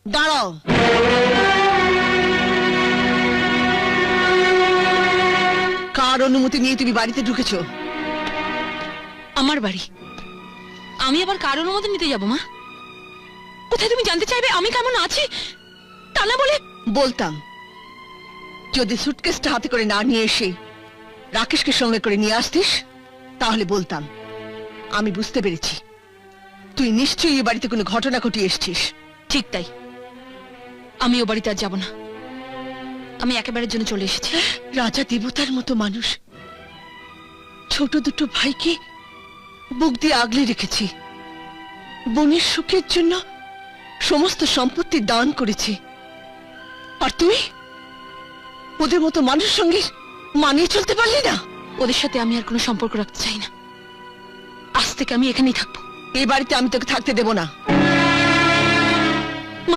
দাঁড়াও। কার অনুমতি নিয়ে তুমি বাড়িতে ঢুকেছো? আমার বাড়ি, আমি আবার কার অনুমতি নিতে যাবো মা? কোথায় তুমি জানতে চাইবে আমি কেমন আছি? তা না বলে বলতাম, যদি সুটকেসটা হাতে করে না নিয়ে এসে রাকেশকে সঙ্গে করে নিয়ে আসতিস তাহলে বলতাম। আমি বুঝতে পেরেছি তুই নিশ্চয়ই এই বাড়িতে কোনো ঘটনা ঘটিয়ে এসছিস। ঠিক তাই, আমি ও বাড়িতে আর যাবো না। আমি একেবারের জন্য চলে এসেছি। রাজা দেবতার মতো মানুষ, ছোট দুটো ভাইকে বুক দিয়ে আগলে রেখেছি, বোনের সুখের জন্য সমস্ত সম্পত্তি দান করেছি, আর তুই ওদের মতো মানুষের সঙ্গে মানিয়ে চলতে পারলি না। ওদের সাথে আমি আর কোনো সম্পর্ক রাখতে চাই না। আজ থেকে আমি এখানেই থাকবো। এই বাড়িতে আমি তোকে থাকতে দেব না।